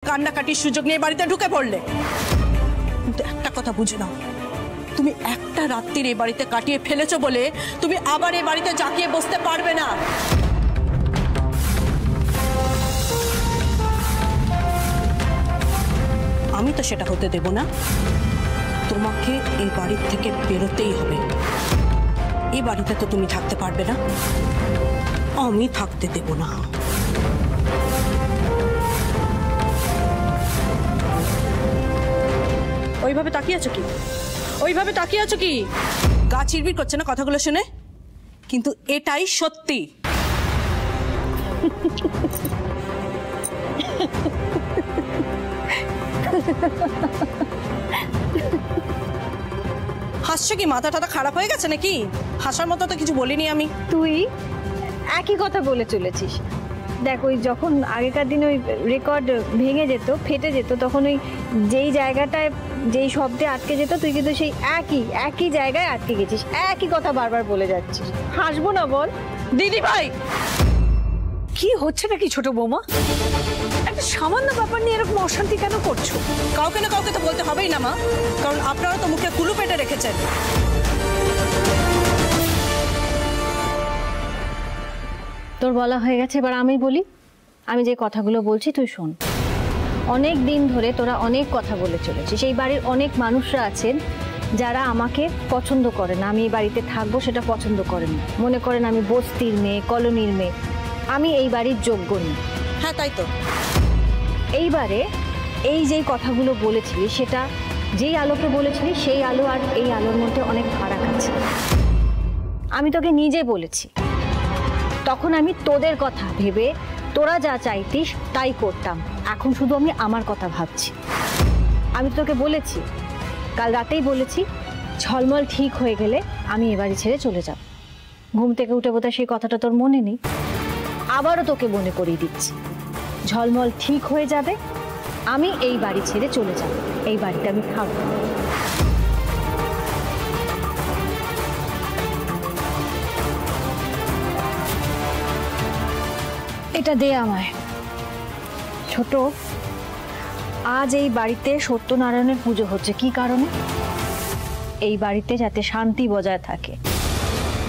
কান্নাকাটির সুযোগ নিয়ে বাড়িতে ঢুকে পড়লে। কিন্তু একটা কথা বুঝে নাও, তুমি একটা রাত্রির এই বাড়িতে কাটিয়ে ফেলেছো বলে তুমি আবার এই বাড়িতে জাঁকিয়ে বসতে পারবে না। আমি তো সেটা হতে দেব না। তোমাকে এই বাড়ির থেকে বেরোতেই হবে। এই বাড়িতে তো তুমি থাকতে পারবে না, আমি থাকতে দেব না। ওইভাবে তাকিয়ে আছো কি? ওইভাবে তাকিয়ে আছো কি? গা চিরবির করছে না কথাগুলো শুনে? কিন্তু এটাই সত্যি। হাসছো কি? মাথা টাথা খারাপ হয়ে গেছে নাকি? হাসার মতো তো কিছু বলিনি আমি। তুই একই কথা বলে চলেছিস। দেখ, ওই যখন আগেকার দিনে ওই রেকর্ড ভেঙে যেত, ফেটে যেত, তখন ওই যেই জায়গাটায় যেই শব্দে আটকে যেত, তুই কিন্তু সেই একই জায়গায় আটকে গেছিস। একই কথা বারবার বলে যাচ্ছিস। হাসবো না বল? দিদি ভাই, কি হচ্ছে নাকি ছোট বৌমা? একটা সামান্য ব্যাপার নিয়ে এরকম অশান্তি কেন করছো? কাউকে না কাউকে তো বলতে হবেই না মা, কারণ আপনারা তো মুখে কুলু পেটে রেখেছেন। তোর বলা হয়ে গেছে, এবার আমি বলি। আমি যে কথাগুলো বলছি তুই শোন। অনেক দিন ধরে তোরা অনেক কথা বলে চলেছিস। এই বাড়ির অনেক মানুষরা আছেন যারা আমাকে পছন্দ করে না, আমি এই বাড়িতে থাকবো সেটা পছন্দ করেন না। মনে করেন আমি বস্তির মেয়ে, কলোনির মেয়ে, আমি এই বাড়ির যোগ্য নই। হ্যাঁ তাই তো। এইবারে এই যেই কথাগুলো বলেছিলি, সেটা যেই আলোকে বলেছিলি সেই আলো আর এই আলোর মধ্যে অনেক ফারাক আছে। আমি তোকে নিজে বলেছি, তখন আমি তোদের কথা ভেবে তোরা যা চাইতিস তাই করতাম। এখন শুধু আমি আমার কথা ভাবছি। আমি তোকে বলেছি, কাল রাতেই বলেছি, ঝলমল ঠিক হয়ে গেলে আমি এ বাড়ি ছেড়ে চলে যাব। ঘুম থেকে উঠে বোধহয় সেই কথাটা তোর মনে নেই। আবারও তোকে মনে করিয়ে দিচ্ছি, ঝলমল ঠিক হয়ে যাবে, আমি এই বাড়ি ছেড়ে চলে যাব। এই বাড়িতে আমি থাকবো। এটা দে আমায়। ছোট, আজ এই বাড়িতে সত্যনারায়ণের পুজো হচ্ছে। কি কারণে? এই বাড়িতে যাতে শান্তি বজায় থাকে,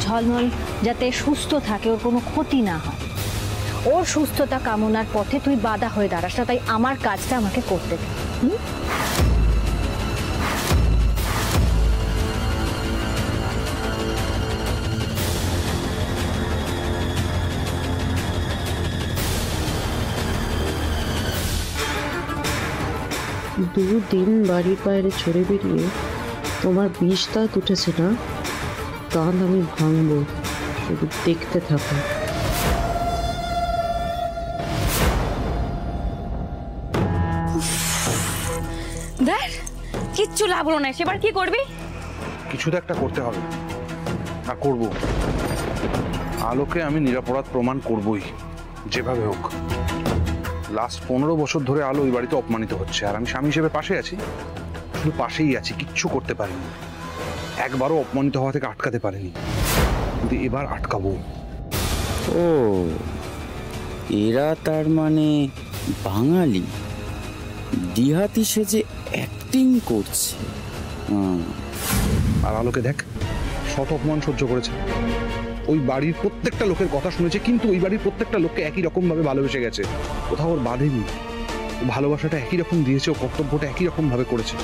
ঝলমল যাতে সুস্থ থাকে, ওর কোনো ক্ষতি না হয়। ওর সুস্থতা কামনার পথে তুই বাধা হয়ে দাঁড়াস না, তাই আমার কাজটা আমাকে করতে দে। দুদিন বাড়ির বাইরে ছড়ে বেরিয়ে তোমার বিষ দাঁত উঠেছে না, দাঁত আমি ভাঙবো, শুধু দেখতে থাকো। দেখ, কিচ্ছু লাভ হলো না। সেবার কি করবি? কিছু তো একটা করতে হবে, আর করবো। আলোকে আমি নিরপরাধ প্রমাণ করবই, যেভাবে হোক। লাস্ট 15 বছর ধরে আলো ওই বাড়িতে অপমানিত হচ্ছে, আর আমি স্বামী হিসেবে পাশে আছি। শুধু পাশেই আছি, কিচ্ছু করতে পারিনি। একবারও অপমানিত হওয়া থেকে আটকাতে পারিনি, কিন্তু এবার আটকাবো। ও, এরা তার মানে বাঙালি, দিহাতি সেজে অ্যাক্টিং করছে। আর আলোকে দেখ, শত অপমান সহ্য করেছে। ওই বাড়ির প্রত্যেকটা লোকের কথা শুনেছে, কিন্তু ওই বাড়ির প্রত্যেকটা লোককে একই রকম ভাবে ভালোবেসে গেছে। কোথাও ওর বাঁধেনি। ভালোবাসাটা একই রকম দিয়েছে, ও কর্তব্যটা একই রকম ভাবে করেছে।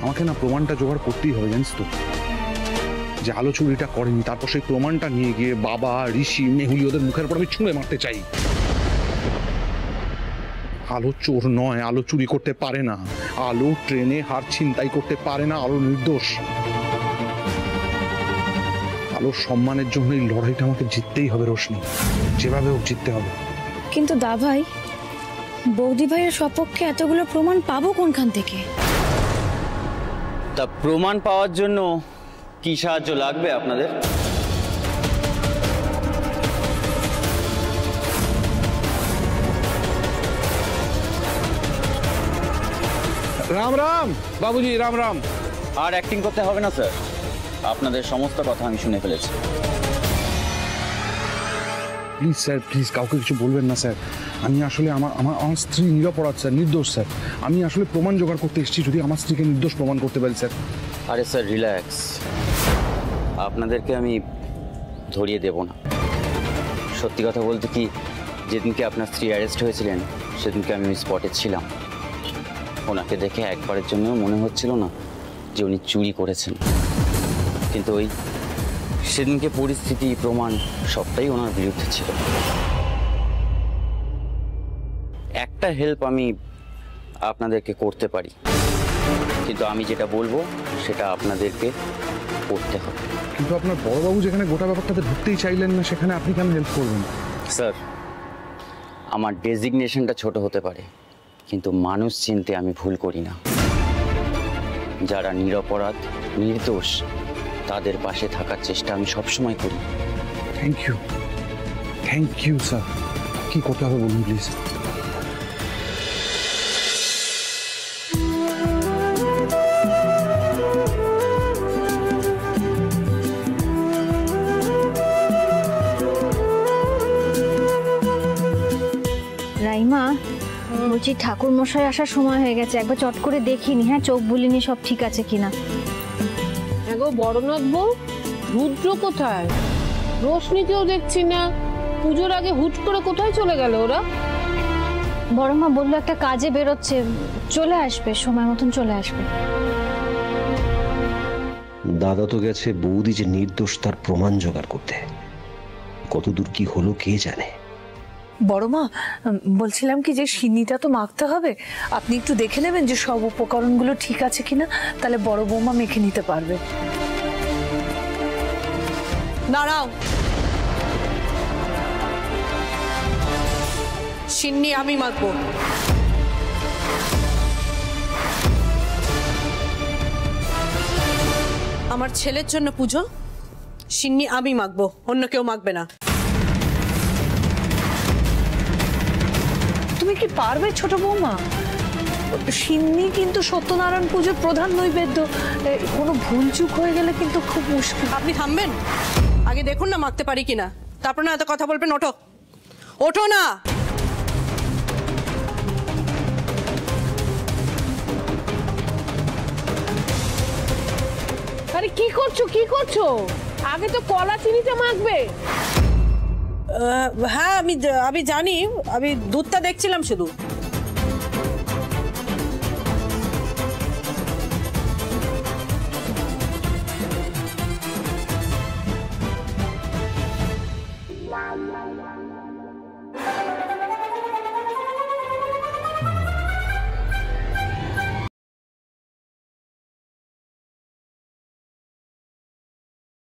আমাকে না প্রমাণটা জোগাড় করতেই হবে, জানিস তো, যে আলো চুরিটা করেনি। তারপর সেই প্রমাণটা নিয়ে গিয়ে বাবা, ঋষি, মেহুলি ওদের মুখের উপর আমি ছুঁড়ে মারতে চাই। আলো চোর নয়, আলো চুরি করতে পারে না, আলো ট্রেনে হার ছিনতাই করতে পারে না, আলো নির্দোষ। আলোর সম্মানের জন্য এই লড়াইটা আমাকে জিততেই হবে রোশনি, যেভাবে হোক জিততে হবে। কিন্তু দা ভাই, বৌদি ভাইয়ের সপক্ষে এতগুলো প্রমাণ পাবো কোনখান থেকে? তা প্রমাণ পাওয়ার জন্য কি সাহায্য লাগবে আপনাদের? রাম রাম বাবুজি, রাম রাম। আর অ্যাক্টিং করতে হবে না স্যার, আপনাদের সমস্ত কথা আমি শুনে ফেলেছি। প্লিজ স্যার, প্লিজ কাউকে কিছু বলবেন না স্যার। আমি আসলে আমার আমার আমার স্ত্রী নিরপরাধ স্যার, নির্দোষ স্যার। আমি আসলে প্রমাণ জোগাড় করতে এসেছি, যদি আমার স্ত্রীকে নির্দোষ প্রমাণ করতে পারি স্যার। আরে স্যার রিল্যাক্স, আপনাদেরকে আমি ধরিয়ে দেব না। সত্যি কথা বলতে কি, যেদিনকে আপনার স্ত্রী অ্যারেস্ট হয়েছিলেন সেদিনকে আমি ওই স্পটে ছিলাম। ওনাকে দেখে একবারের জন্য মনে হচ্ছিল না যে উনি চুরি করেছেন, কিন্তু ওই সেদিনকে পরিস্থিতি, প্রমাণ সবটাই ওনার বিরুদ্ধে ছিল। একটা হেল্প আমি আপনাদেরকে করতে পারি, কিন্তু আমি যেটা বলবো সেটা আপনাদেরকে করতে হবে। কিন্তু আপনার বড়বাবু যেখানে গোটা ব্যাপারটাতে ঢুকতেই চাইলেন না, সেখানে আপনি কেন হেল্প করবেন? স্যার, আমার ডেজিগনেশনটা ছোট হতে পারে, কিন্তু মানুষ চিনতে আমি ভুল করি না। যারা নিরপরাধ, নির্দোষ, তাদের পাশে থাকার চেষ্টা আমি সবসময় করি। Thank you sir. কি করতে হবে বলুন প্লিজ। রাইমা, বলছি ঠাকুর মশাই আসার সময় হয়ে গেছে, একবার চট করে দেখিনি। হ্যাঁ, চোখ বুলিনি, সব ঠিক আছে কিনা। এগো বড়নাথ বউ, রুদ্র কোথায়? রোশনিকেও দেখছি না। পুজোর আগে হুট করে কোথায় চলে গেল ওরা? বড় মা বললো একটা কাজে বেরোচ্ছে, চলে আসবে, সময় মতন চলে আসবে। দাদা তো গেছে বৌদি যে নির্দোষ তার প্রমাণ জোগাড় করতে। কতদূর কি হলো কে জানে। বড় মা, বলছিলাম কি যে সিন্নিটা তো মাখতে হবে, আপনি একটু দেখে নেবেন যে সব উপকরণগুলো ঠিক আছে কিনা, তাহলে বড় বৌমা মেখে নিতে পারবে। দাঁড়াও, সিন্নি আমি মাখবো। আমার ছেলের জন্য পুজো, সিন্নি আমি মাখবো, অন্য কেউ মাখবে না। তুমি কি পারবে ছোট বৌমা? সিন্নি কিন্তু সত্যনারায়ণ পুজোর প্রধান নৈবেদ্য, কোনো ভুলচুক হয়ে গেলে কিন্তু খুব মুশকিল। আপনি থামবেন, আগে দেখুন না মাখতে পারি কিনা, তারপর না এত কথা বলবেন। ওঠো, ওঠো না। আরে কি করছো, কি করছো? আগে তো কলা চিনিটা মাখবে। হ্যাঁ, আমি জানি, আমি দুধটা দেখছিলাম শুধু।